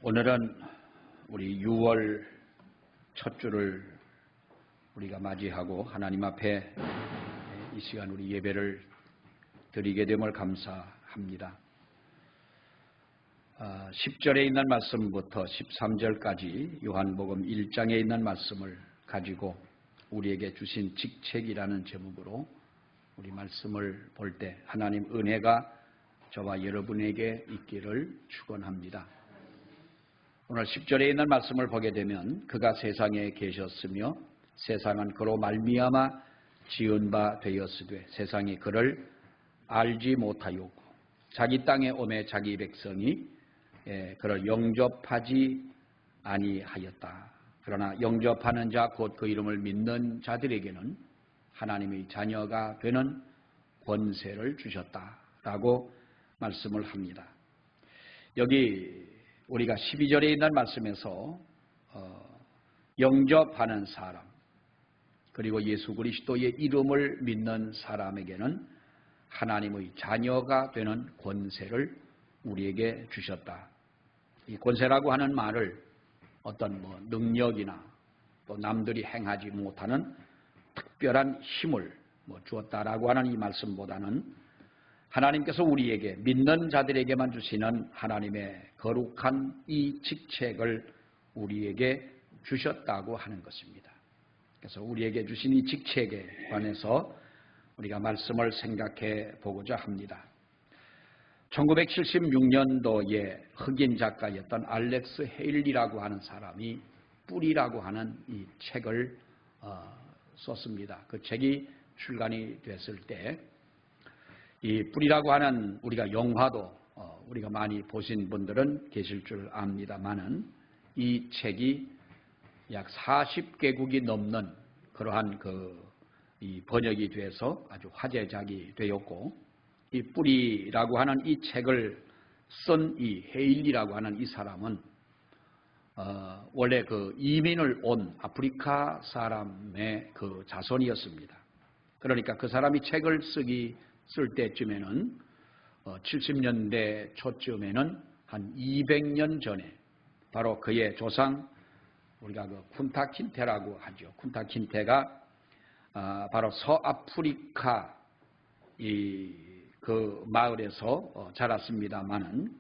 오늘은 우리 6월 첫 주를 우리가 맞이하고 하나님 앞에 이 시간 우리 예배를 드리게 됨을 감사합니다. 10절에 있는 말씀부터 13절까지 요한복음 1장에 있는 말씀을 가지고 우리에게 주신 직책이라는 제목으로 우리 말씀을 볼 때 하나님 은혜가 저와 여러분에게 있기를 축원합니다. 오늘 10절에 있는 말씀을 보게 되면 그가 세상에 계셨으며 세상은 그로 말미암아 지은 바 되었으되 세상이 그를 알지 못하였고 자기 땅에 오매 자기 백성이 그를 영접하지 아니하였다. 그러나 영접하는 자 곧 그 이름을 믿는 자들에게는 하나님의 자녀가 되는 권세를 주셨다라고 말씀을 합니다. 여기 우리가 12절에 있는 말씀에서 영접하는 사람 그리고 예수 그리스도의 이름을 믿는 사람에게는 하나님의 자녀가 되는 권세를 우리에게 주셨다. 이 권세라고 하는 말을 어떤 능력이나 또 남들이 행하지 못하는 특별한 힘을 주었다라고 하는 이 말씀보다는 하나님께서 우리에게 믿는 자들에게만 주시는 하나님의 거룩한 이 직책을 우리에게 주셨다고 하는 것입니다. 그래서 우리에게 주신 이 직책에 관해서 우리가 말씀을 생각해 보고자 합니다. 1976년도에 흑인 작가였던 알렉스 헤일리라고 하는 사람이 뿌리라고 하는 이 책을 썼습니다. 그 책이 출간이 됐을 때 이 뿌리라고 하는 우리가 영화도 우리가 많이 보신 분들은 계실 줄 압니다만은 이 책이 약 40개국이 넘는 그러한 이 번역이 돼서 아주 화제작이 되었고 이 뿌리라고 하는 이 책을 쓴 이 헤일리라고 하는 이 사람은 원래 그 이민을 온 아프리카 사람의 그 자손이었습니다. 그러니까 그 사람이 책을 쓸 때쯤에는 70년대 초쯤에는 한 200년 전에 바로 그의 조상 우리가 그 쿤타킨테라고 하죠. 쿤타킨테가 바로 서아프리카 그 마을에서 자랐습니다만은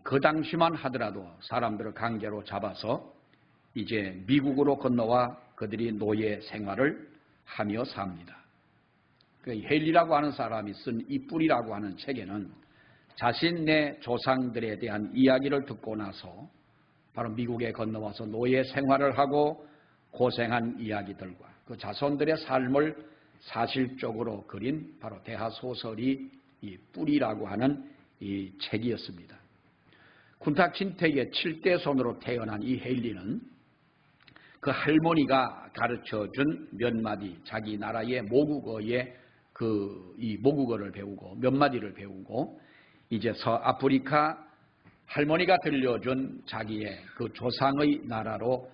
그 당시만 하더라도 사람들을 강제로 잡아서 이제 미국으로 건너와 그들이 노예 생활을 하며 삽니다. 그 헤일리라고 하는 사람이 쓴 이 뿌리라고 하는 책에는 자신의 조상들에 대한 이야기를 듣고 나서 바로 미국에 건너와서 노예 생활을 하고 고생한 이야기들과 그 자손들의 삶을 사실적으로 그린 바로 대하소설이 이 뿌리라고 하는 이 책이었습니다. 쿤타킨테의 7대 손으로 태어난 이 헤일리는 그 할머니가 가르쳐준 몇 마디 자기 나라의 모국어의 이 모국어를 배우고 몇 마디를 배우고 이제 서아프리카 할머니가 들려준 자기의 그 조상의 나라로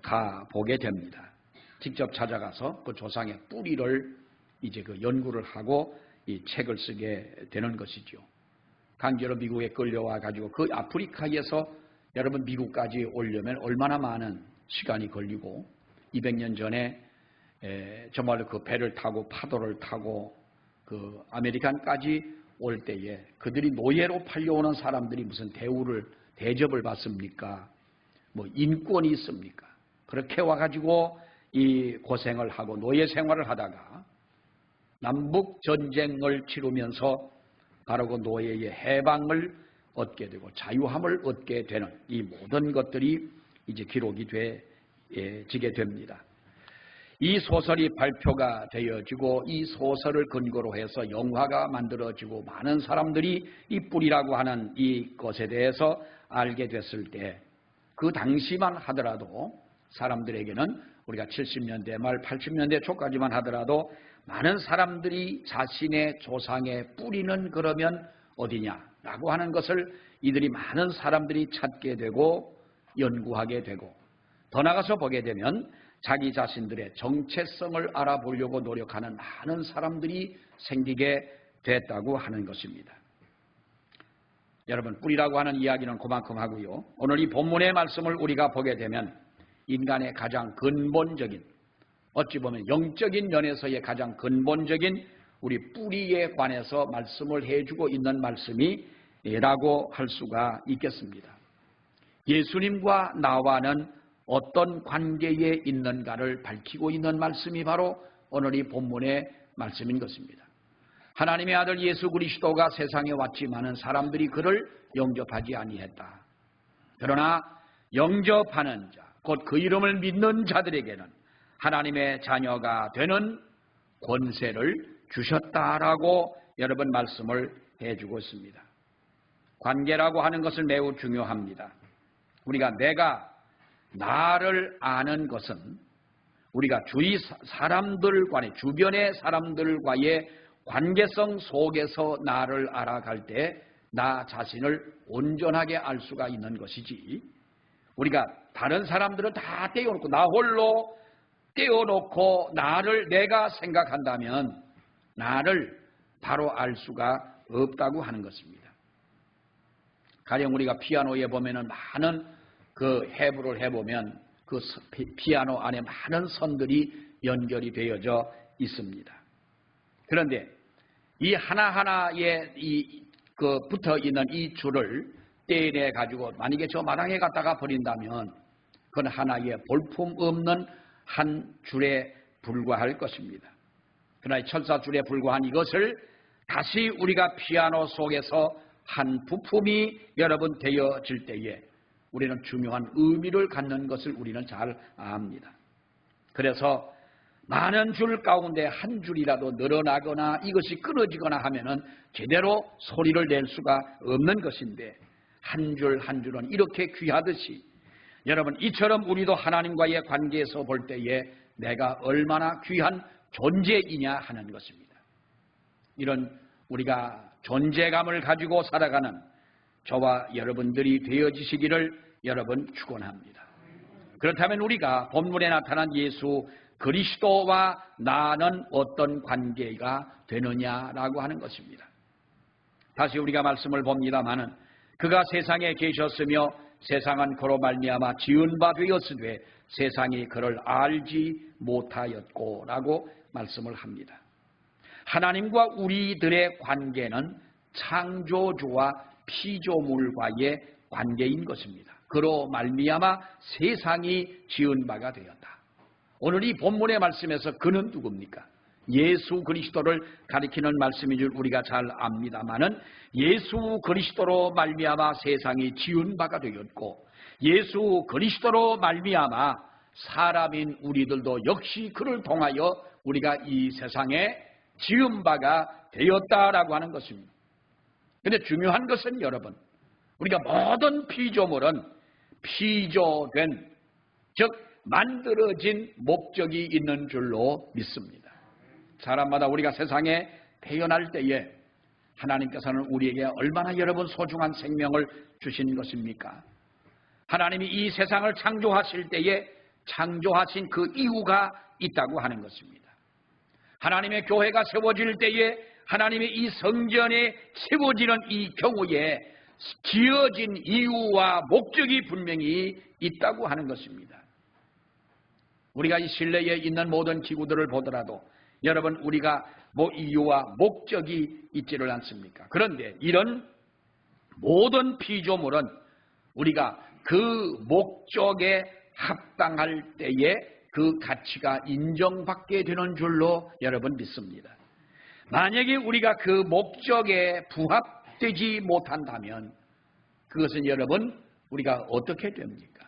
가보게 됩니다. 직접 찾아가서 그 조상의 뿌리를 이제 그 연구를 하고 이 책을 쓰게 되는 것이죠. 강제로 미국에 끌려와 가지고 그 아프리카에서 여러분 미국까지 오려면 얼마나 많은 시간이 걸리고 200년 전에 정말로 그 배를 타고 파도를 타고 그 아메리칸까지 올 때에 그들이 노예로 팔려오는 사람들이 무슨 대접을 받습니까? 인권이 있습니까? 그렇게 와가지고 이 고생을 하고 노예 생활을 하다가 남북 전쟁을 치르면서 바로 그 노예의 해방을 얻게 되고 자유함을 얻게 되는 이 모든 것들이 이제 기록이 되지게 됩니다. 이 소설이 발표가 되어지고 이 소설을 근거로 해서 영화가 만들어지고 많은 사람들이 이 뿌리라고 하는 이것에 대해서 알게 됐을 때 그 당시만 하더라도 사람들에게는 우리가 70년대 말 80년대 초까지만 하더라도 많은 사람들이 자신의 조상의 뿌리는 그러면 어디냐라고 하는 것을 이들이 많은 사람들이 찾게 되고 연구하게 되고 더 나가서 보게 되면 자기 자신들의 정체성을 알아보려고 노력하는 많은 사람들이 생기게 됐다고 하는 것입니다. 여러분, 뿌리라고 하는 이야기는 그만큼 하고요. 오늘 이 본문의 말씀을 우리가 보게 되면 인간의 가장 근본적인, 어찌 보면 영적인 면에서의 가장 근본적인 우리 뿌리에 관해서 말씀을 해주고 있는 말씀이라고 할 수가 있겠습니다. 예수님과 나와는 어떤 관계에 있는가를 밝히고 있는 말씀이 바로 오늘 이 본문의 말씀인 것입니다. 하나님의 아들 예수 그리스도가 세상에 왔지만은 사람들이 그를 영접하지 아니했다. 그러나 영접하는 자, 곧 그 이름을 믿는 자들에게는 하나님의 자녀가 되는 권세를 주셨다라고 여러분 말씀을 해주고 있습니다. 관계라고 하는 것은 매우 중요합니다. 우리가 나를 아는 것은 우리가 주위 사람들과의, 주변의 사람들과의 관계성 속에서 나를 알아갈 때 나 자신을 온전하게 알 수가 있는 것이지, 우리가 다른 사람들을 다 떼어놓고 나 홀로 떼어놓고 나를 내가 생각한다면 나를 바로 알 수가 없다고 하는 것입니다. 가령 우리가 피아노에 보면은 많은 그 해부를 해보면 그 피아노 안에 많은 선들이 연결이 되어져 있습니다. 그런데 이 하나하나에 붙어 있는 이 줄을 떼내 가지고 만약에 저 마당에 갖다가 버린다면 그건 하나의 볼품 없는 한 줄에 불과할 것입니다. 그러나 철사줄에 불과한 이것을 다시 우리가 피아노 속에서 한 부품이 여러분 되어질 때에 우리는 중요한 의미를 갖는 것을 우리는 잘 압니다. 그래서 많은 줄 가운데 한 줄이라도 늘어나거나 이것이 끊어지거나 하면은 제대로 소리를 낼 수가 없는 것인데, 한 줄 한 줄은 이렇게 귀하듯이 여러분 이처럼 우리도 하나님과의 관계에서 볼 때에 내가 얼마나 귀한 존재이냐 하는 것입니다. 이런 우리가 존재감을 가지고 살아가는 저와 여러분들이 되어지시기를 여러분 축원합니다. 그렇다면 우리가 본문에 나타난 예수 그리스도와 나는 어떤 관계가 되느냐라고 하는 것입니다. 다시 우리가 말씀을 봅니다마는 그가 세상에 계셨으며 세상은 그로 말미암아 지은 바 되었으되 세상이 그를 알지 못하였고 라고 말씀을 합니다. 하나님과 우리들의 관계는 창조주와 피조물과의 관계인 것입니다. 그로 말미암아 세상이 지은 바가 되었다. 오늘 이 본문의 말씀에서 그는 누굽니까? 예수 그리스도를 가리키는 말씀인 줄 우리가 잘 압니다마는 예수 그리스도로 말미암아 세상이 지은 바가 되었고 예수 그리스도로 말미암아 사람인 우리들도 역시 그를 통하여 우리가 이 세상에 지은 바가 되었다라고 하는 것입니다. 그런데 중요한 것은 여러분, 우리가 모든 피조물은 피조된, 즉 만들어진 목적이 있는 줄로 믿습니다. 사람마다 우리가 세상에 태어날 때에 하나님께서는 우리에게 얼마나 여러분 소중한 생명을 주신 것입니까? 하나님이 이 세상을 창조하실 때에 창조하신 그 이유가 있다고 하는 것입니다. 하나님의 교회가 세워질 때에 하나님의 이 성전에 세워지는 이 경우에 지어진 이유와 목적이 분명히 있다고 하는 것입니다. 우리가 이 실내에 있는 모든 기구들을 보더라도 여러분 우리가 이유와 목적이 있지를 않습니까? 그런데 이런 모든 피조물은 우리가 그 목적에 합당할 때에 그 가치가 인정받게 되는 줄로 여러분 믿습니다. 만약에 우리가 그 목적에 부합되지 못한다면 그것은 여러분 우리가 어떻게 됩니까?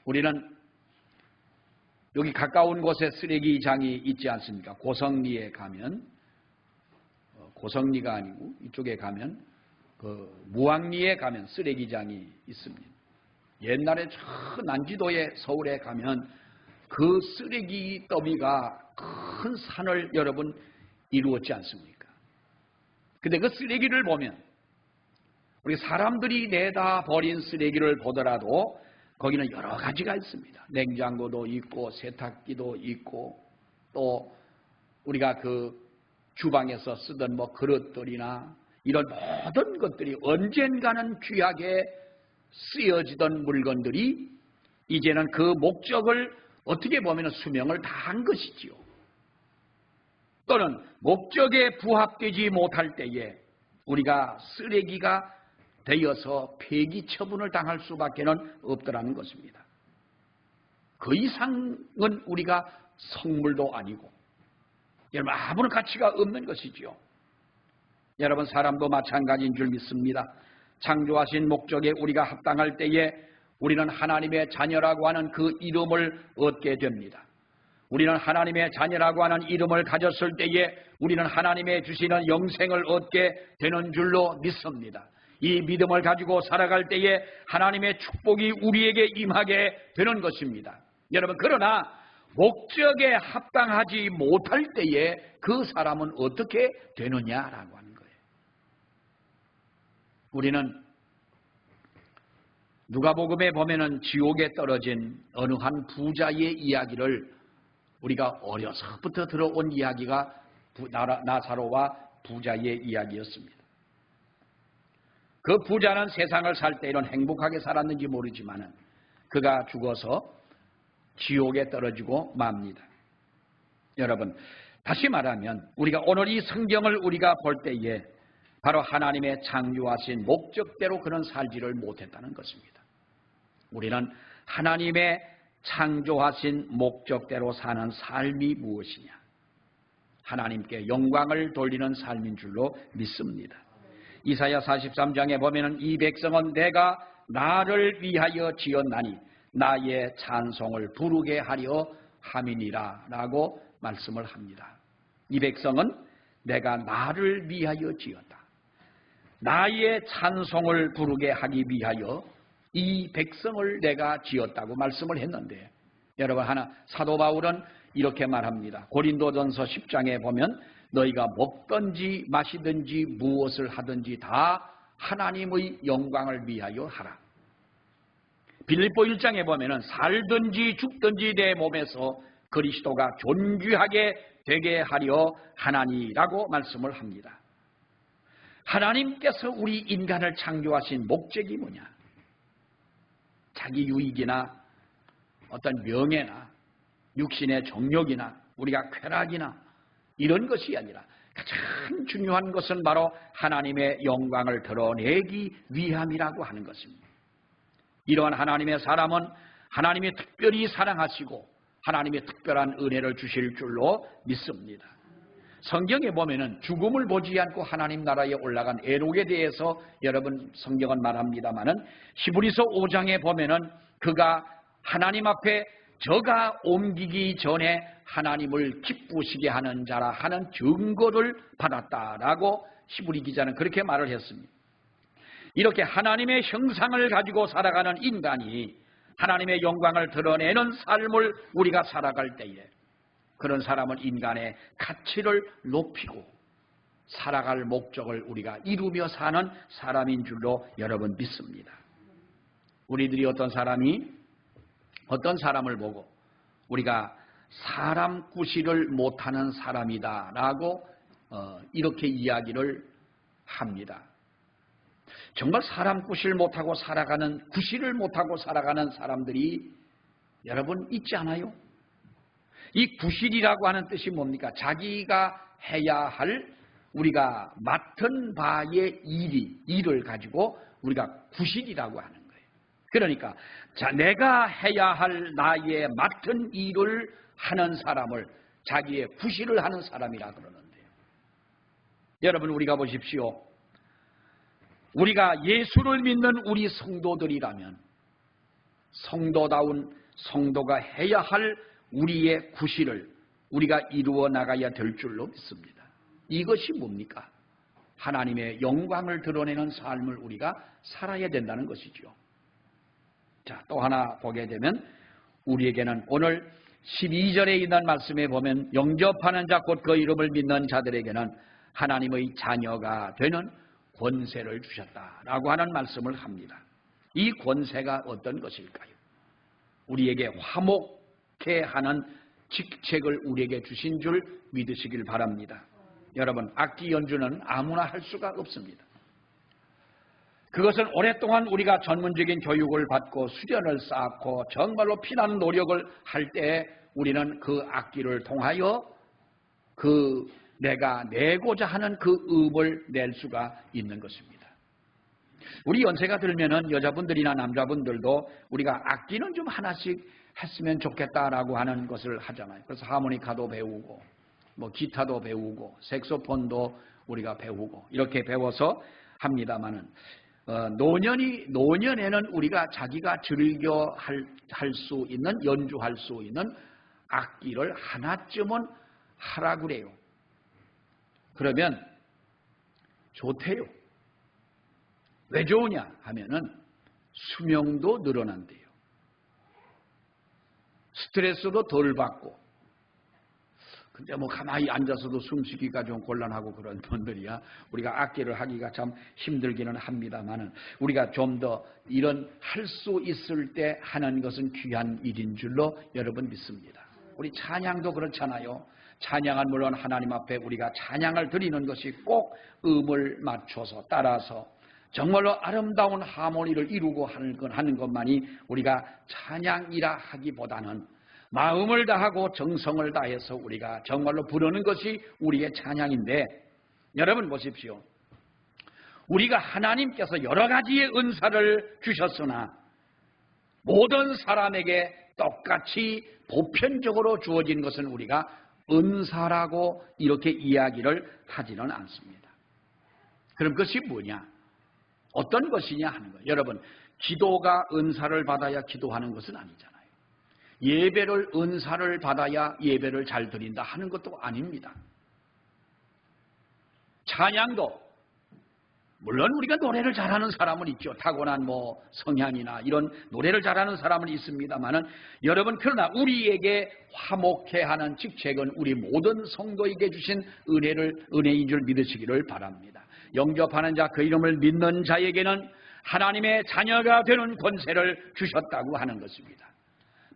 우리는 여기 가까운 곳에 쓰레기장이 있지 않습니까? 고성리에 가면, 고성리가 아니고 이쪽에 가면 무왕리에 가면 쓰레기장이 있습니다. 옛날에 저 난지도에 서울에 가면 그 쓰레기 더미가 큰 산을 여러분 이루었지 않습니까? 근데 그 쓰레기를 보면 우리 사람들이 내다 버린 쓰레기를 보더라도 거기는 여러 가지가 있습니다. 냉장고도 있고 세탁기도 있고 또 우리가 그 주방에서 쓰던 그릇들이나 이런 모든 것들이 언젠가는 귀하게 쓰여지던 물건들이 이제는 그 목적을 어떻게 보면 수명을 다한 것이지요. 또는 목적에 부합되지 못할 때에 우리가 쓰레기가 되어서 폐기 처분을 당할 수밖에는 없더라는 것입니다. 그 이상은 우리가 성물도 아니고 여러분 아무런 가치가 없는 것이지요. 여러분 사람도 마찬가지인 줄 믿습니다. 창조하신 목적에 우리가 합당할 때에 우리는 하나님의 자녀라고 하는 그 이름을 얻게 됩니다. 우리는 하나님의 자녀라고 하는 이름을 가졌을 때에 우리는 하나님의 주시는 영생을 얻게 되는 줄로 믿습니다. 이 믿음을 가지고 살아갈 때에 하나님의 축복이 우리에게 임하게 되는 것입니다. 여러분 그러나 목적에 합당하지 못할 때에 그 사람은 어떻게 되느냐라고 하는 거예요. 우리는 누가복음에 보면은 지옥에 떨어진 어느 한 부자의 이야기를 우리가 어려서부터 들어온 이야기가 나사로와 부자의 이야기였습니다. 그 부자는 세상을 살 때 이런 행복하게 살았는지 모르지만은 그가 죽어서 지옥에 떨어지고 맙니다. 여러분 다시 말하면 우리가 오늘 이 성경을 우리가 볼 때에 바로 하나님의 창조하신 목적대로 그런 살지를 못했다는 것입니다. 우리는 하나님의 창조하신 목적대로 사는 삶이 무엇이냐? 하나님께 영광을 돌리는 삶인 줄로 믿습니다. 이사야 43장에 보면은 이 백성은 내가 나를 위하여 지었나니 나의 찬송을 부르게 하려 함이니라 라고 말씀을 합니다. 이 백성은 내가 나를 위하여 지었다. 나의 찬송을 부르게 하기 위하여 이 백성을 내가 지었다고 말씀을 했는데 여러분 사도 바울은 이렇게 말합니다. 고린도전서 10장에 보면 너희가 먹든지 마시든지 무엇을 하든지 다 하나님의 영광을 위하여 하라. 빌립보 1장에 보면은 살든지 죽든지 내 몸에서 그리스도가 존귀하게 되게 하려 하나니라고 말씀을 합니다. 하나님께서 우리 인간을 창조하신 목적이 뭐냐? 자기 유익이나 어떤 명예나 육신의 정욕이나 우리가 쾌락이나 이런 것이 아니라 가장 중요한 것은 바로 하나님의 영광을 드러내기 위함이라고 하는 것입니다. 이러한 하나님의 사람은 하나님이 특별히 사랑하시고 하나님의 특별한 은혜를 주실 줄로 믿습니다. 성경에 보면은 죽음을 보지 않고 하나님 나라에 올라간 에녹에 대해서 여러분 성경은 말합니다마는 히브리서 5장에 보면은 그가 하나님 앞에 저가 옮기기 전에 하나님을 기쁘시게 하는 자라 하는 증거를 받았다라고 히브리 기자는 그렇게 말을 했습니다. 이렇게 하나님의 형상을 가지고 살아가는 인간이 하나님의 영광을 드러내는 삶을 우리가 살아갈 때에 그런 사람은 인간의 가치를 높이고 살아갈 목적을 우리가 이루며 사는 사람인 줄로 여러분 믿습니다. 우리들이 어떤 사람을 보고 우리가 사람 구실을 못하는 사람이다라고 이렇게 이야기를 합니다. 정말 사람 구실을 못하고 구실을 못하고 살아가는 사람들이 여러분 있지 않아요? 이 구실이라고 하는 뜻이 뭡니까? 자기가 해야 할 우리가 맡은 바의 일을 가지고 우리가 구실이라고 하는 거예요. 그러니까 내가 해야 할 나의 맡은 일을 하는 사람을 자기의 구실을 하는 사람이라 그러는데요. 여러분 우리가 보십시오. 우리가 예수를 믿는 우리 성도들이라면 성도다운 성도가 해야 할 우리의 구실을 우리가 이루어 나가야 될 줄로 믿습니다. 이것이 뭡니까? 하나님의 영광을 드러내는 삶을 우리가 살아야 된다는 것이죠. 자, 또 하나 보게 되면 우리에게는 오늘 12절에 있는 말씀에 보면 영접하는 자 곧 그 이름을 믿는 자들에게는 하나님의 자녀가 되는 권세를 주셨다라고 하는 말씀을 합니다. 이 권세가 어떤 것일까요? 우리에게 화목케 하는 직책을 우리에게 주신 줄 믿으시길 바랍니다. 여러분, 악기 연주는 아무나 할 수가 없습니다. 그것은 오랫동안 우리가 전문적인 교육을 받고 수련을 쌓고 정말로 피나는 노력을 할 때 우리는 그 악기를 통하여 내가 내고자 하는 그 음을 낼 수가 있는 것입니다. 우리 연세가 들면은 여자분들이나 남자분들도 우리가 악기는 좀 하나씩 했으면 좋겠다라고 하는 것을 하잖아요. 그래서 하모니카도 배우고 뭐 기타도 배우고 색소폰도 우리가 배우고 이렇게 배워서 합니다마는 노년에는 우리가 자기가 즐겨 할 수 있는, 연주할 수 있는 악기를 하나쯤은 하라 그래요. 그러면 좋대요. 왜 좋으냐 하면은 수명도 늘어난대요. 스트레스도 덜 받고. 근데 뭐 가만히 앉아서도 숨쉬기가 좀 곤란하고 그런 분들이야 우리가 악기를 하기가 참 힘들기는 합니다만은 우리가 좀 더 이런 할 수 있을 때 하는 것은 귀한 일인 줄로 여러분 믿습니다. 우리 찬양도 그렇잖아요. 찬양은 물론 하나님 앞에 우리가 찬양을 드리는 것이 꼭 음을 맞춰서 따라서 정말로 아름다운 하모니를 이루고 하는 것만이 우리가 찬양이라 하기보다는 마음을 다하고 정성을 다해서 우리가 정말로 부르는 것이 우리의 찬양인데 여러분 보십시오. 우리가 하나님께서 여러 가지의 은사를 주셨으나 모든 사람에게 똑같이 보편적으로 주어진 것은 우리가 은사라고 이렇게 이야기를 하지는 않습니다. 그럼 그것이 뭐냐? 어떤 것이냐 하는 거예요. 여러분, 기도가 은사를 받아야 기도하는 것은 아니잖아요. 예배를 은사를 받아야 예배를 잘 드린다 하는 것도 아닙니다. 찬양도 물론 우리가 노래를 잘하는 사람은 있죠. 타고난 뭐 성향이나 이런 노래를 잘하는 사람은 있습니다만은 여러분 그러나 우리에게 화목해 하는 직책은 우리 모든 성도에게 주신 은혜인 줄 믿으시기를 바랍니다. 영접하는 자 그 이름을 믿는 자에게는 하나님의 자녀가 되는 권세를 주셨다고 하는 것입니다.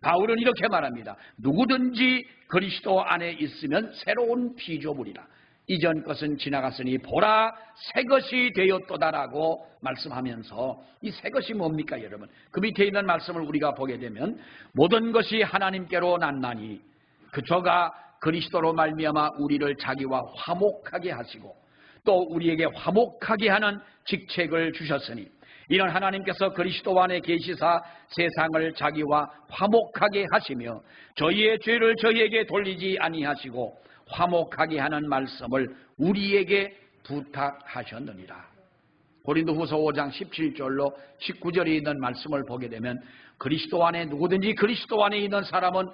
바울은 이렇게 말합니다. 누구든지 그리스도 안에 있으면 새로운 피조물이라. 이전 것은 지나갔으니 보라 새 것이 되었도다라고 말씀하면서 이 새 것이 뭡니까 여러분? 그 밑에 있는 말씀을 우리가 보게 되면 모든 것이 하나님께로 났나니 그저가 그리스도로 말미암아 우리를 자기와 화목하게 하시고 또 우리에게 화목하게 하는 직책을 주셨으니 이는 하나님께서 그리스도 안에 계시사 세상을 자기와 화목하게 하시며 저희의 죄를 저희에게 돌리지 아니하시고 화목하게 하는 말씀을 우리에게 부탁하셨느니라. 고린도후서 5장 17절로 19절에 있는 말씀을 보게 되면 그리스도 안에 누구든지 그리스도 안에 있는 사람은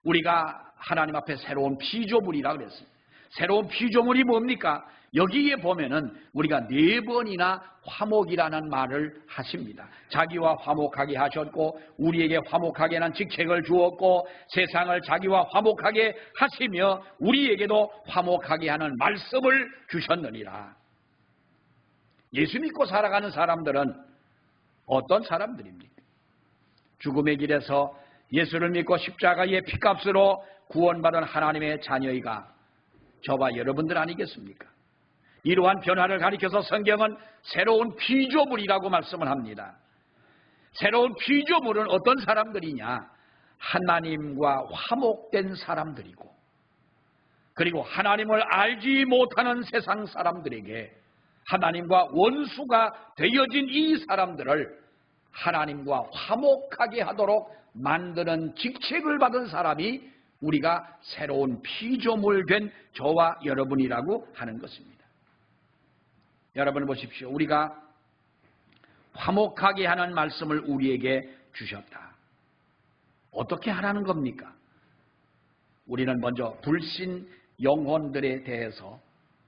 우리가 하나님 앞에 새로운 피조물이라 그랬습니다. 새로운 피조물이 뭡니까? 여기에 보면은 우리가 4번이나 화목이라는 말을 하십니다. 자기와 화목하게 하셨고 우리에게 화목하게 하는 직책을 주었고 세상을 자기와 화목하게 하시며 우리에게도 화목하게 하는 말씀을 주셨느니라. 예수 믿고 살아가는 사람들은 어떤 사람들입니까? 죽음의 길에서 예수를 믿고 십자가의 피값으로 구원받은 하나님의 자녀이가 저와 여러분들 아니겠습니까? 이러한 변화를 가리켜서 성경은 새로운 피조물이라고 말씀을 합니다. 새로운 피조물은 어떤 사람들이냐? 하나님과 화목된 사람들이고 그리고 하나님을 알지 못하는 세상 사람들에게 하나님과 원수가 되어진 이 사람들을 하나님과 화목하게 하도록 만드는 직책을 받은 사람이 우리가 새로운 피조물 된 저와 여러분이라고 하는 것입니다. 여러분 보십시오. 우리가 화목하게 하는 말씀을 우리에게 주셨다. 어떻게 하라는 겁니까? 우리는 먼저 불신 영혼들에 대해서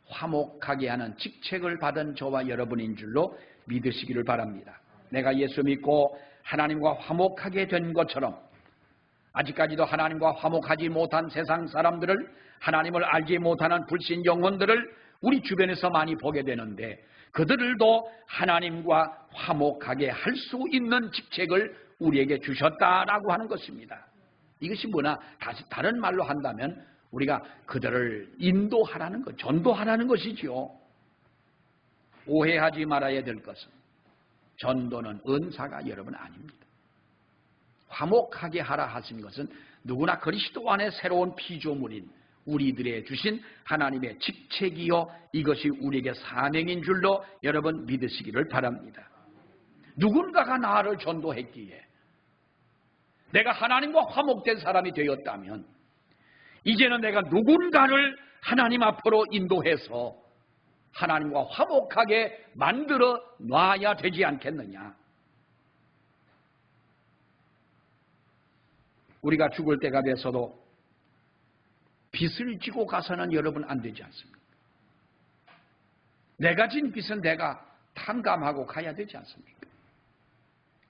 화목하게 하는 직책을 받은 저와 여러분인 줄로 믿으시기를 바랍니다. 내가 예수 믿고 하나님과 화목하게 된 것처럼 아직까지도 하나님과 화목하지 못한 세상 사람들을 하나님을 알지 못하는 불신 영혼들을 우리 주변에서 많이 보게 되는데 그들도 하나님과 화목하게 할 수 있는 직책을 우리에게 주셨다라고 하는 것입니다. 이것이 뭐나 다른 말로 한다면 우리가 그들을 인도하라는 것, 전도하라는 것이지요. 오해하지 말아야 될 것은 전도는 은사가 여러분 아닙니다. 화목하게 하라 하신 것은 누구나 그리스도 안에 새로운 피조물인 우리들의 주신 하나님의 직책이요, 이것이 우리에게 사명인 줄로 여러분 믿으시기를 바랍니다. 누군가가 나를 전도했기에 내가 하나님과 화목된 사람이 되었다면 이제는 내가 누군가를 하나님 앞으로 인도해서 하나님과 화목하게 만들어 놔야 되지 않겠느냐. 우리가 죽을 때가 돼서도 빚을 지고 가서는 여러분 안 되지 않습니까? 내가 진 빚은 내가 탕감하고 가야 되지 않습니까?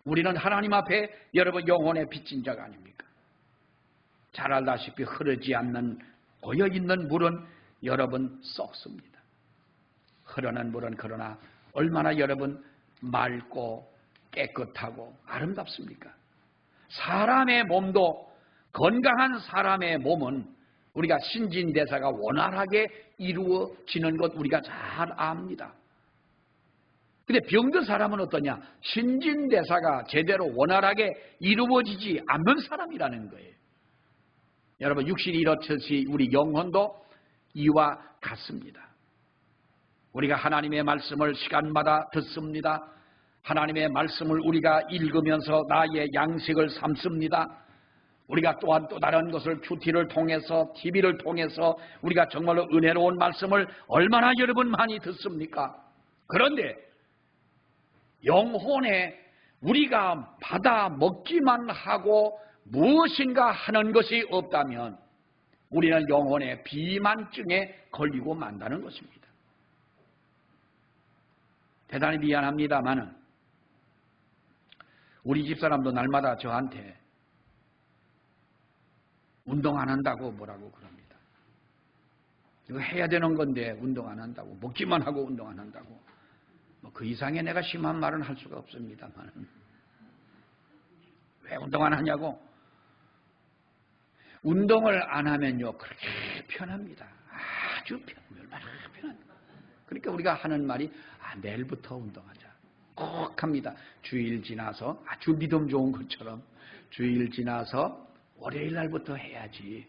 우리는 하나님 앞에 여러분 영혼의 빚진 자가 아닙니까? 잘 알다시피 흐르지 않는 고여있는 물은 여러분 썩습니다. 흐르는 물은 그러나 얼마나 여러분 맑고 깨끗하고 아름답습니까? 사람의 몸도, 건강한 사람의 몸은 우리가 신진대사가 원활하게 이루어지는 것 우리가 잘 압니다. 근데 병든 사람은 어떠냐? 신진대사가 제대로 원활하게 이루어지지 않는 사람이라는 거예요. 여러분, 육신이 이렇듯이 우리 영혼도 이와 같습니다. 우리가 하나님의 말씀을 시간마다 듣습니다. 하나님의 말씀을 우리가 읽으면서 나의 양식을 삼습니다. 우리가 또한 또 다른 것을 큐티를 통해서, TV를 통해서 우리가 정말로 은혜로운 말씀을 얼마나 여러분 많이 듣습니까? 그런데 영혼에 우리가 받아 먹기만 하고 무엇인가 하는 것이 없다면 우리는 영혼의 비만증에 걸리고 만다는 것입니다. 대단히 미안합니다만은 우리 집사람도 날마다 저한테 운동 안 한다고 뭐라고 그럽니다. 이거 해야 되는 건데 운동 안 한다고, 먹기만 하고 운동 안 한다고. 뭐 그 이상의 내가 심한 말은 할 수가 없습니다만 왜 운동 안 하냐고. 운동을 안 하면요 그렇게 편합니다. 아주 얼마나 편합니다. 그러니까 우리가 하는 말이 내일부터 운동하자 꼭 합니다. 주일 지나서 아주 믿음 좋은 것처럼 주일 지나서 월요일 날부터 해야지.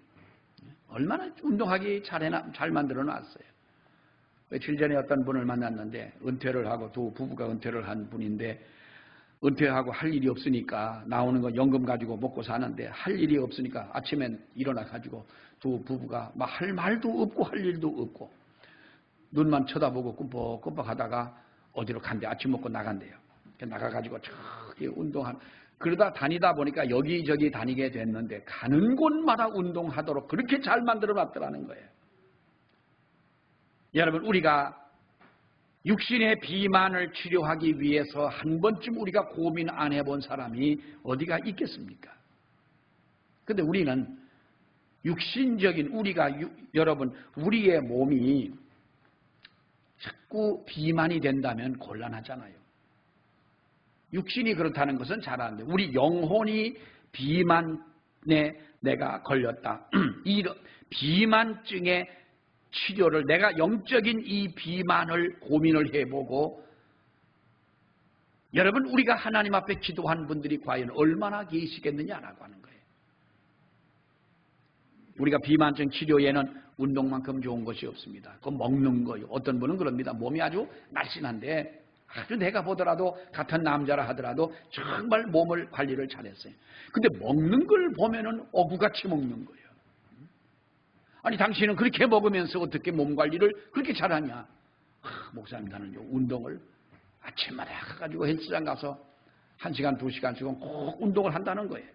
얼마나 운동하기 잘 만들어 놨어요. 며칠 전에 어떤 분을 만났는데 은퇴를 하고 두 부부가 은퇴를 한 분인데 은퇴하고 할 일이 없으니까 나오는 거 연금 가지고 먹고 사는데 할 일이 없으니까 아침엔 일어나 가지고 두 부부가 막 할 말도 없고 할 일도 없고 눈만 쳐다보고 끔뻑끔뻑 하다가 어디로 간대. 아침 먹고 나간대요. 나가가지고 저기 그러다 다니다 보니까 여기저기 다니게 됐는데 가는 곳마다 운동하도록 그렇게 잘 만들어 놨더라는 거예요. 여러분, 우리가 육신의 비만을 치료하기 위해서 한 번쯤 우리가 고민 안 해본 사람이 어디가 있겠습니까? 그런데 우리는 육신적인 여러분, 우리의 몸이 자꾸 비만이 된다면 곤란하잖아요. 육신이 그렇다는 것은 잘 아는데 우리 영혼이 비만에 내가 걸렸다. 이 비만증의 치료를 내가 영적인 이 비만을 고민을 해보고 여러분 우리가 하나님 앞에 기도한 분들이 과연 얼마나 계시겠느냐라고 하는 거예요. 우리가 비만증 치료에는 운동만큼 좋은 것이 없습니다. 그건 먹는 거예요. 어떤 분은 그럽니다. 몸이 아주 날씬한데 아주 내가 보더라도 같은 남자라 하더라도 정말 몸을 관리를 잘했어요. 근데 먹는 걸 보면은 어구같이 먹는 거예요. 아니 당신은 그렇게 먹으면서 어떻게 몸 관리를 그렇게 잘하냐. 목사님 나는 운동을 아침마다 가가지고 헬스장 가서 1시간 2시간씩은 꼭 운동을 한다는 거예요.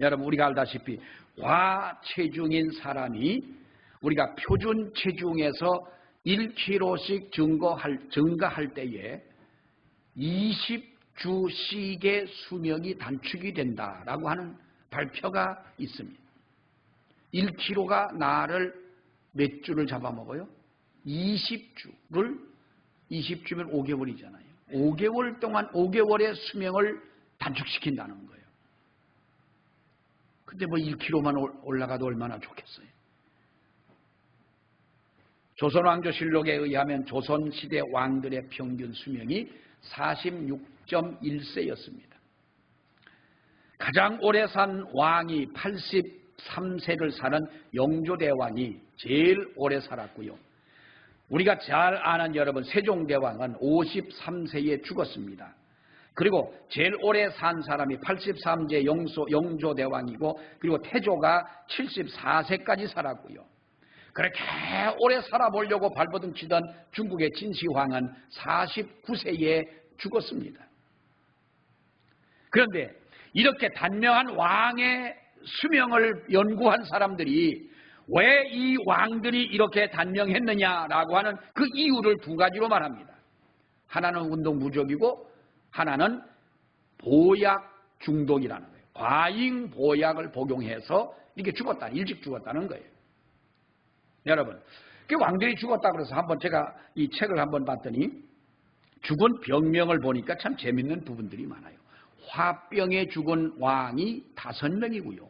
여러분 우리가 알다시피 과체중인 사람이 우리가 표준 체중에서 1kg씩 증가할 때에 20주씩의 수명이 단축이 된다라고 하는 발표가 있습니다. 1kg가 나를 몇 주를 잡아먹어요? 20주면 5개월이잖아요. 5개월 동안 5개월의 수명을 단축시킨다는 거예요. 근데 뭐 1kg만 올라가도 얼마나 좋겠어요. 조선왕조실록에 의하면 조선시대 왕들의 평균 수명이 46.1세였습니다. 가장 오래 산 왕이 83세를 사는 영조대왕이 제일 오래 살았고요. 우리가 잘 아는 여러분 세종대왕은 53세에 죽었습니다. 그리고 제일 오래 산 사람이 83세 영조대왕이고, 그리고 태조가 74세까지 살았고요. 그렇게 오래 살아보려고 발버둥 치던 중국의 진시황은 49세에 죽었습니다. 그런데 이렇게 단명한 왕의 수명을 연구한 사람들이 왜 이 왕들이 이렇게 단명했느냐라고 하는 그 이유를 두 가지로 말합니다. 하나는 운동 부족이고 하나는 보약 중독이라는 거예요. 과잉 보약을 복용해서 이렇게 죽었다, 일찍 죽었다는 거예요. 여러분, 그 왕들이 죽었다 그래서 한번 제가 이 책을 한번 봤더니 죽은 병명을 보니까 참 재밌는 부분들이 많아요. 화병에 죽은 왕이 5명이고요.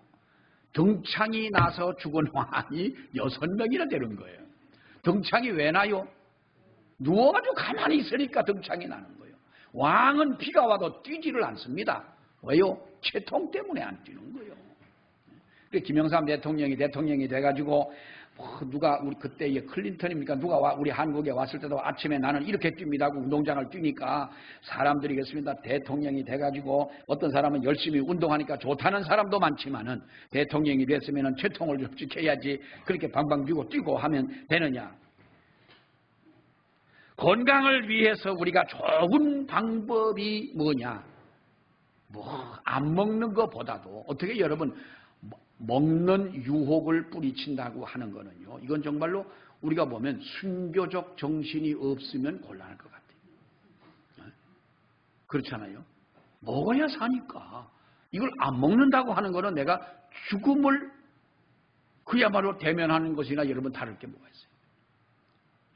등창이 나서 죽은 왕이 6명이나 되는 거예요. 등창이 왜 나요? 누워가지고 가만히 있으니까 등창이 나는 거예요. 왕은 비가 와도 뛰지를 않습니다. 왜요? 채통 때문에 안 뛰는 거예요. 김영삼 대통령이 돼가지고 누가 우리 그때 클린턴입니까? 누가 우리 한국에 왔을 때도 아침에 나는 이렇게 뜁니다 하고 운동장을 뛰니까 사람들이겠습니다. 대통령이 돼가지고 어떤 사람은 열심히 운동하니까 좋다는 사람도 많지만은 대통령이 됐으면은 채통을 좀 지켜야지 그렇게 방방 뛰고 하면 되느냐? 건강을 위해서 우리가 좋은 방법이 뭐냐? 안 먹는 것보다도 어떻게 여러분 먹는 유혹을 뿌리친다고 하는 거는요, 이건 정말로 우리가 보면 순교적 정신이 없으면 곤란할 것 같아요. 그렇잖아요. 먹어야 사니까 이걸 안 먹는다고 하는 거는 내가 죽음을 그야말로 대면하는 것이나 여러분 다를 게 뭐가 있어요.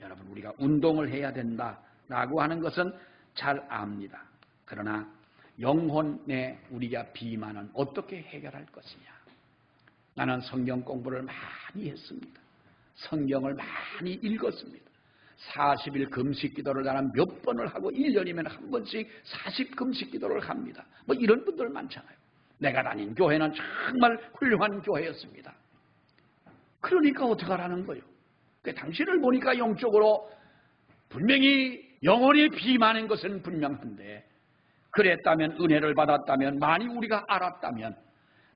여러분, 우리가 운동을 해야 된다라고 하는 것은 잘 압니다. 그러나 영혼의 우리가 비만은 어떻게 해결할 것이냐? 나는 성경 공부를 많이 했습니다. 성경을 많이 읽었습니다. 40일 금식 기도를 나는 몇 번을 하고 1년이면 한 번씩 40 금식 기도를 합니다. 이런 분들 많잖아요. 내가 다닌 교회는 정말 훌륭한 교회였습니다. 그러니까 어떡하라는 거예요? 당신을 보니까 영적으로 분명히 영혼이 비만한 것은 분명한데, 그랬다면, 은혜를 받았다면, 많이 우리가 알았다면,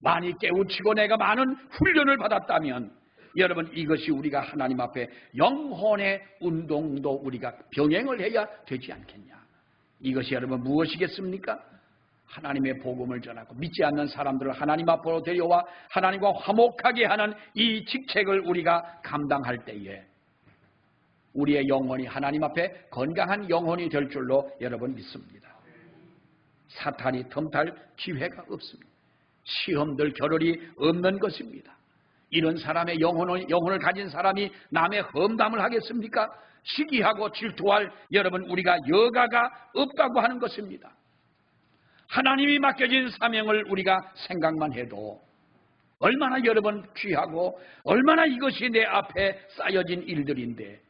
많이 깨우치고 내가 많은 훈련을 받았다면, 여러분, 이것이 우리가 하나님 앞에 영혼의 운동도 우리가 병행을 해야 되지 않겠냐? 이것이 여러분 무엇이겠습니까? 하나님의 복음을 전하고 믿지 않는 사람들을 하나님 앞으로 데려와 하나님과 화목하게 하는 이 직책을 우리가 감당할 때에 우리의 영혼이 하나님 앞에 건강한 영혼이 될 줄로 여러분 믿습니다. 사탄이 틈탈 기회가 없습니다. 시험들 겨를이 없는 것입니다. 이런 사람의 영혼을 가진 사람이 남의 험담을 하겠습니까? 시기하고 질투할 여러분 우리가 여가가 없다고 하는 것입니다. 하나님이 맡겨진 사명을 우리가 생각만 해도 얼마나 여러분 귀하고 얼마나 이것이 내 앞에 쌓여진 일들인데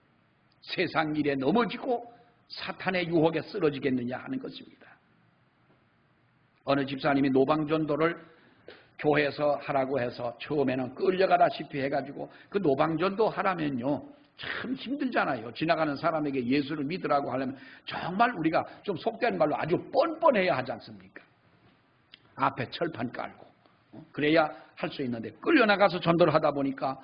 세상 일에 넘어지고 사탄의 유혹에 쓰러지겠느냐 하는 것입니다. 어느 집사님이 노방전도를 교회에서 하라고 해서 처음에는 끌려가다시피 해가지고 그 노방전도 하라면요 참 힘들잖아요. 지나가는 사람에게 예수를 믿으라고 하려면 정말 우리가 좀 속된 말로 아주 뻔뻔해야 하지 않습니까? 앞에 철판 깔고 그래야 할 수 있는데 끌려나가서 전도를 하다 보니까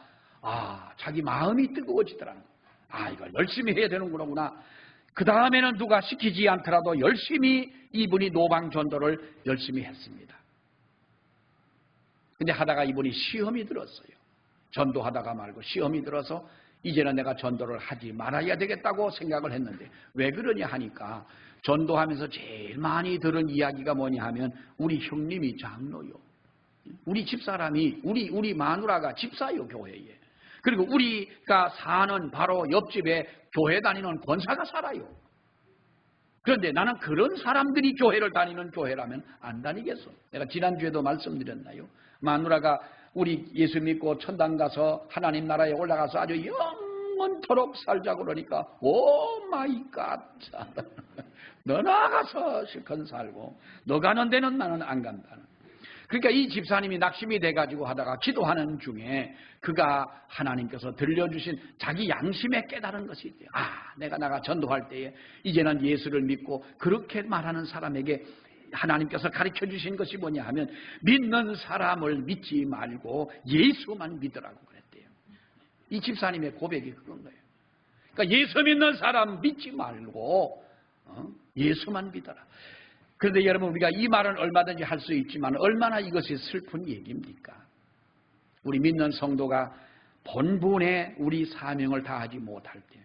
자기 마음이 뜨거워지더라는 거예요. 이걸 열심히 해야 되는구나. 그 다음에는 누가 시키지 않더라도 열심히 이분이 노방 전도를 열심히 했습니다. 근데 하다가 이분이 시험이 들었어요. 전도하다가 말고 시험이 들어서 이제는 내가 전도를 하지 말아야 되겠다고 생각을 했는데 왜 그러냐 하니까 전도하면서 제일 많이 들은 이야기가 뭐냐 하면 우리 형님이 장로요. 우리 집사람이 우리 마누라가 집사요 교회에. 그리고 우리가 사는 바로 옆집에 교회 다니는 권사가 살아요. 그런데 나는 그런 사람들이 교회를 다니는 교회라면 안 다니겠어. 내가 지난주에도 말씀드렸나요? 마누라가 우리 예수 믿고 천당 가서 하나님 나라에 올라가서 아주 영원토록 살자고 그러니까 오 마이 갓. 너 나가서 실컷 살고 너 가는 데는 나는 안 간다는. 그러니까 이 집사님이 낙심이 돼가지고 하다가 기도하는 중에 그가 하나님께서 들려주신 자기 양심에 깨달은 것이 있대요. 아, 내가 나가 전도할 때에 이제는 예수를 믿고 그렇게 말하는 사람에게 하나님께서 가르쳐 주신 것이 뭐냐 하면 믿는 사람을 믿지 말고 예수만 믿으라고 그랬대요. 이 집사님의 고백이 그건 거예요. 그러니까 예수 믿는 사람 믿지 말고 예수만 믿어라. 그런데 여러분, 우리가 이 말은 얼마든지 할 수 있지만 얼마나 이것이 슬픈 얘기입니까? 우리 믿는 성도가 본분에 우리 사명을 다하지 못할 때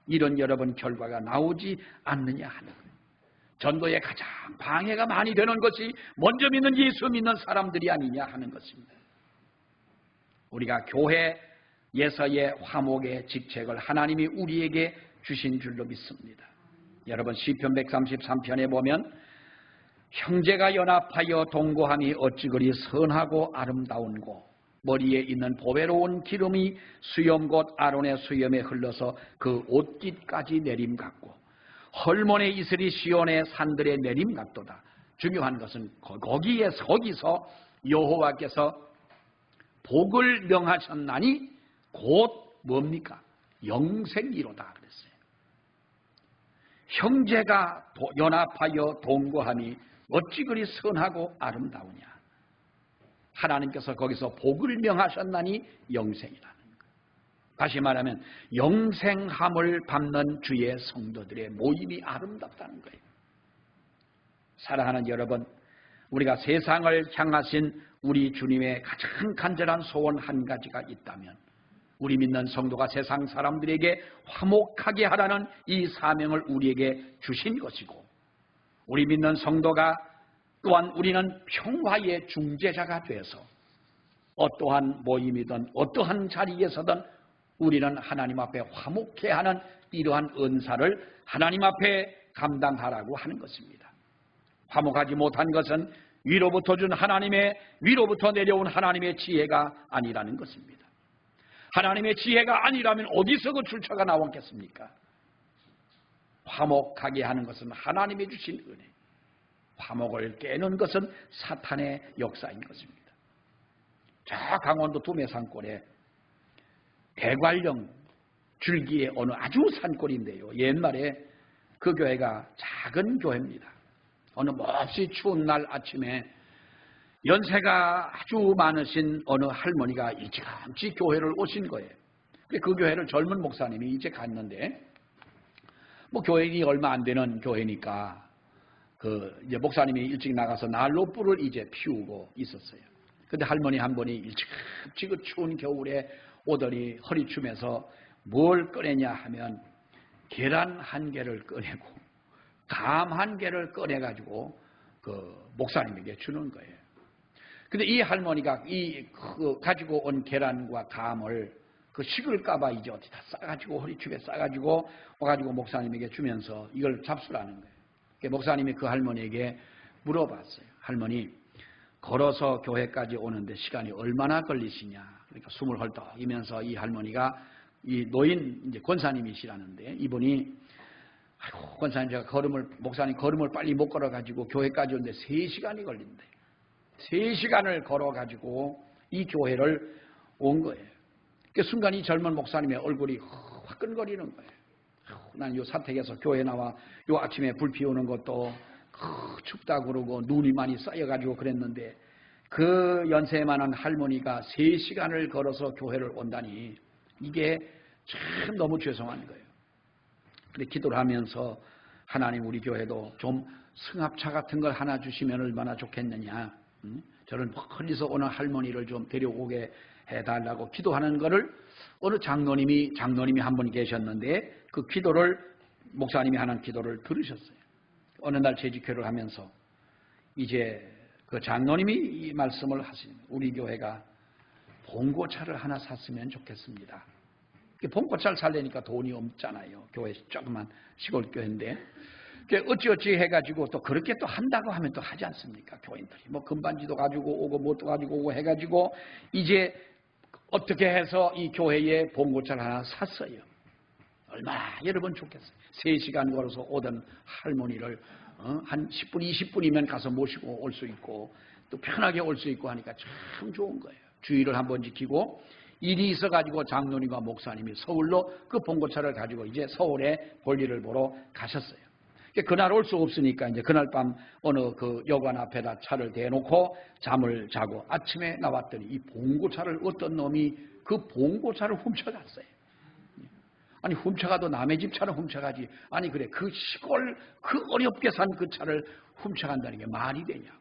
이런 여러분 결과가 나오지 않느냐 하는 거예요. 전도에 가장 방해가 많이 되는 것이 먼저 믿는 예수 믿는 사람들이 아니냐 하는 것입니다. 우리가 교회에서의 화목의 직책을 하나님이 우리에게 주신 줄로 믿습니다. 여러분, 시편 133편에 보면 형제가 연합하여 동거함이 어찌 그리 선하고 아름다운고 머리에 있는 보배로운 기름이 수염 곧 아론의 수염에 흘러서 그 옷깃까지 내림 같고 헐몬의 이슬이 시온의 산들의 내림 같도다. 중요한 것은 거기서 여호와께서 복을 명하셨나니 곧 뭡니까? 영생이로다 그랬어요. 형제가 연합하여 동거함이 어찌 그리 선하고 아름다우냐. 하나님께서 거기서 복을 명하셨나니 영생이라는 거예요. 다시 말하면 영생함을 받는 주의 성도들의 모임이 아름답다는 거예요. 사랑하는 여러분, 우리가 세상을 향하신 우리 주님의 가장 간절한 소원 한 가지가 있다면 우리 믿는 성도가 세상 사람들에게 화목하게 하라는 이 사명을 우리에게 주신 것이고, 우리 믿는 성도가 또한 우리는 평화의 중재자가 되어서 어떠한 모임이든 어떠한 자리에서든 우리는 하나님 앞에 화목해 하는 이러한 은사를 하나님 앞에 감당하라고 하는 것입니다. 화목하지 못한 것은 위로부터 내려온 하나님의 지혜가 아니라는 것입니다. 하나님의 지혜가 아니라면 어디서 그 출처가 나왔겠습니까? 화목하게 하는 것은 하나님이 주신 은혜, 화목을 깨는 것은 사탄의 역사인 것입니다. 저 강원도 두메산골에 대관령 줄기의 어느 아주 산골인데요, 옛날에 그 교회가 작은 교회입니다. 어느 몹시 추운 날 아침에 연세가 아주 많으신 어느 할머니가 일찌감치 교회를 오신 거예요. 그 교회를 젊은 목사님이 이제 갔는데, 교인이 얼마 안 되는 교회니까 이제 목사님이 일찍 나가서 난로 불을 이제 피우고 있었어요. 근데 할머니 한 분이 일찌감치 그 추운 겨울에 오더니 허리춤에서 뭘 꺼내냐 하면 계란 한 개를 꺼내고 감한 개를 꺼내가지고 목사님에게 주는 거예요. 근데 이 할머니가 가지고 온 계란과 감을 식을까봐 이제 어디다 싸가지고 허리춤에 싸가지고 와가지고 목사님에게 주면서 이걸 잡수라는 거예요. 목사님이 그 할머니에게 물어봤어요. 할머니, 걸어서 교회까지 오는데 시간이 얼마나 걸리시냐. 그러니까 숨을 헐떡이면서 이 할머니가 이 노인 이제 권사님이시라는데, 이분이 아이고 권사님, 목사님 걸음을 빨리 못 걸어가지고 교회까지 오는데 3시간이 걸린대. 3시간을 걸어가지고 이 교회를 온 거예요. 그 순간 이 젊은 목사님의 얼굴이 화끈거리는 거예요. 난 요 사택에서 교회 나와 요 아침에 불 피우는 것도 춥다 그러고 눈이 많이 쌓여가지고 그랬는데, 그 연세 많은 할머니가 3시간을 걸어서 교회를 온다니 이게 참 너무 죄송한 거예요. 근데 기도를 하면서 하나님, 우리 교회도 좀 승합차 같은 걸 하나 주시면 얼마나 좋겠느냐. 저를 멀리서 오는 할머니를 좀 데려오게 해달라고 기도하는 거를 어느 장로님이 한 분 계셨는데, 그 기도를, 목사님이 하는 기도를 들으셨어요. 어느 날 재직회를 하면서 이제 그 장로님이 이 말씀을 하시는 거예요. 우리 교회가 봉고차를 하나 샀으면 좋겠습니다. 봉고차를 살려니까 돈이 없잖아요. 교회 조그만 시골 교회인데. 어찌어찌 해가지고 또 그렇게 또 한다고 하면 또 하지 않습니까? 교인들이 금반지도 가지고 오고 뭣도 가지고 오고 해가지고 이제 어떻게 해서 이 교회에 봉고차를 하나 샀어요. 얼마나 여러분 좋겠어요. 3시간 걸어서 오던 할머니를 한 10분, 20분이면 가서 모시고 올 수 있고 또 편하게 올 수 있고 하니까 참 좋은 거예요. 주의를 한번 지키고 일이 있어가지고 장로님과 목사님이 서울로 그 봉고차를 가지고 이제 서울에 볼일을 보러 가셨어요. 그날 올 수 없으니까 이제 그날 밤 어느 그 여관 앞에다 차를 대놓고 잠을 자고 아침에 나왔더니 이 봉고차를 어떤 놈이 그 봉고차를 훔쳐갔어요. 아니 훔쳐가도 남의 집 차를 훔쳐가지. 아니 그래 그 시골 그 어렵게 산 그 차를 훔쳐간다는 게 말이 되냐.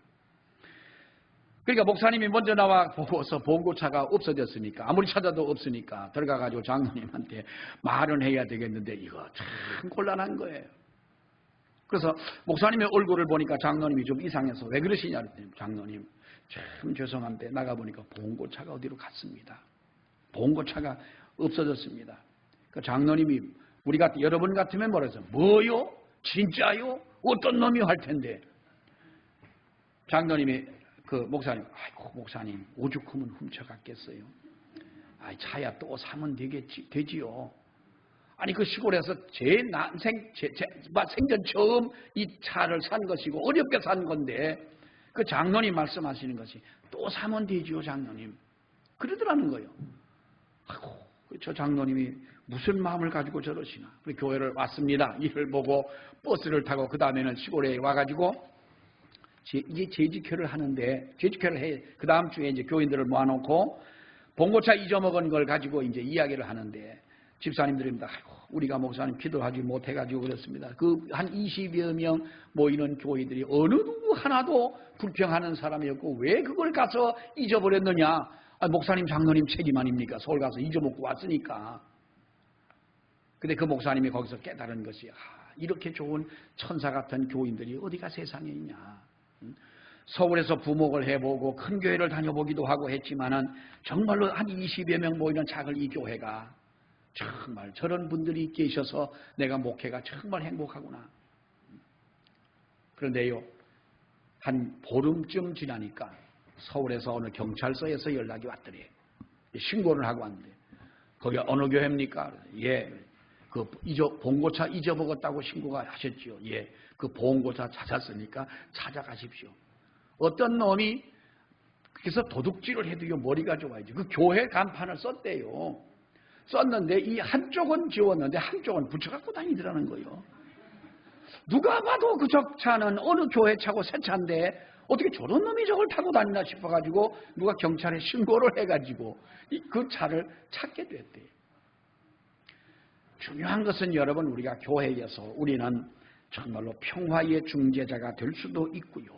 그러니까 목사님이 먼저 나와 보고서 봉고차가 없어졌으니까 아무리 찾아도 없으니까 들어가가지고 장로님한테 말은 해야 되겠는데 이거 참 곤란한 거예요. 그래서 목사님의 얼굴을 보니까 장로님이 좀 이상해서 왜 그러시냐 그랬더니 장로님 참 죄송한데 나가보니까 봉고차가 어디로 갔습니다. 봉고차가 없어졌습니다. 그 장로님이 우리가 여러분 같으면 뭐라서 뭐요? 진짜요? 어떤 놈이 할 텐데. 장로님이 그 목사님, 아이고 목사님 오죽하면 훔쳐갔겠어요. 아이 차야 또 사면 되지요. 아니 그 시골에서 생전 처음 이 차를 산 것이고 어렵게 산 건데 그 장로님 말씀하시는 것이 또 사면 되지요 장로님. 그러더라는 거예요. 아이고 저 장로님이 무슨 마음을 가지고 저러시나. 우리 교회를 왔습니다. 이를 보고 버스를 타고 그 다음에는 시골에 와가지고 이제 재직회를 하는데 재직회를 해. 그 다음 주에 이제 교인들을 모아놓고 봉고차 잊어먹은 걸 가지고 이제 이야기를 하는데 집사님들입니다. 아이고, 우리가 목사님 기도하지 못해가지고 그렇습니다. 그 한 20여 명 모이는 교회들이 어느 누구 하나도 불평하는 사람이었고 왜 그걸 가서 잊어버렸느냐. 목사님 장로님 책임 아닙니까? 서울 가서 잊어먹고 왔으니까. 근데 그 목사님이 거기서 깨달은 것이 이렇게 좋은 천사 같은 교인들이 어디가 세상에 있냐. 서울에서 부목을 해보고 큰 교회를 다녀보기도 하고 했지만은 정말로 한 20여 명 모이는 작은 이 교회가 정말 저런 분들이 계셔서 내가 목회가 정말 행복하구나. 그런데요, 한 보름쯤 지나니까 서울에서 어느 경찰서에서 연락이 왔더래. 신고를 하고 왔는데 거기 어느 교회입니까? 예, 그 봉고차 잊어먹었다고 신고가 하셨지요. 예, 그 봉고차 찾았으니까 찾아가십시오. 어떤 놈이 그래서 도둑질을 해도요 머리가 좋아야지. 그 교회 간판을 썼대요. 썼는데 이 한쪽은 지웠는데 한쪽은 붙여갖고 다니더라는 거예요. 누가 봐도 그 차는 어느 교회 차고 새 차인데 어떻게 저런 놈이 저걸 타고 다니나 싶어가지고 누가 경찰에 신고를 해가지고 그 차를 찾게 됐대요. 중요한 것은 여러분 우리가 교회에서 우리는 정말로 평화의 중재자가 될 수도 있고요.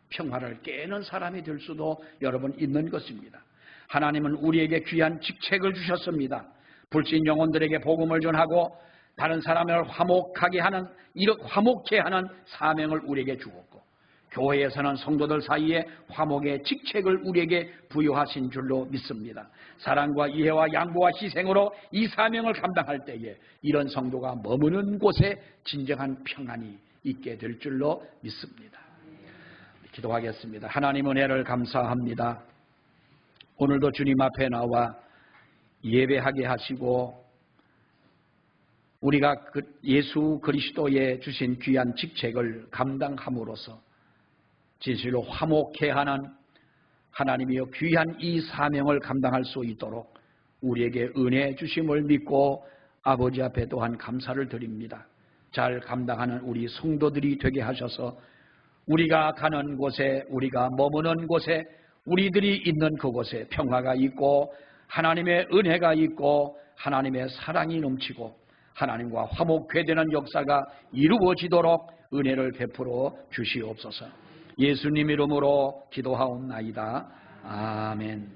평화를 깨는 사람이 될 수도 여러분 있는 것입니다. 하나님은 우리에게 귀한 직책을 주셨습니다. 불신 영혼들에게 복음을 전하고 다른 사람을 화목하게 하는 사명을 우리에게 주었고 교회에서는 성도들 사이에 화목의 직책을 우리에게 부여하신 줄로 믿습니다. 사랑과 이해와 양보와 희생으로 이 사명을 감당할 때에 이런 성도가 머무는 곳에 진정한 평안이 있게 될 줄로 믿습니다. 기도하겠습니다. 하나님 은혜를 감사합니다. 오늘도 주님 앞에 나와 예배하게 하시고 우리가 예수 그리스도의 주신 귀한 직책을 감당함으로써 진실로 화목해 하는 하나님이여 귀한 이 사명을 감당할 수 있도록 우리에게 은혜 주심을 믿고 아버지 앞에 또한 감사를 드립니다. 잘 감당하는 우리 성도들이 되게 하셔서 우리가 가는 곳에 우리가 머무는 곳에 우리들이 있는 그곳에 평화가 있고 하나님의 은혜가 있고 하나님의 사랑이 넘치고 하나님과 화목되는 역사가 이루어지도록 은혜를 베풀어 주시옵소서. 예수님 이름으로 기도하옵나이다. 아멘.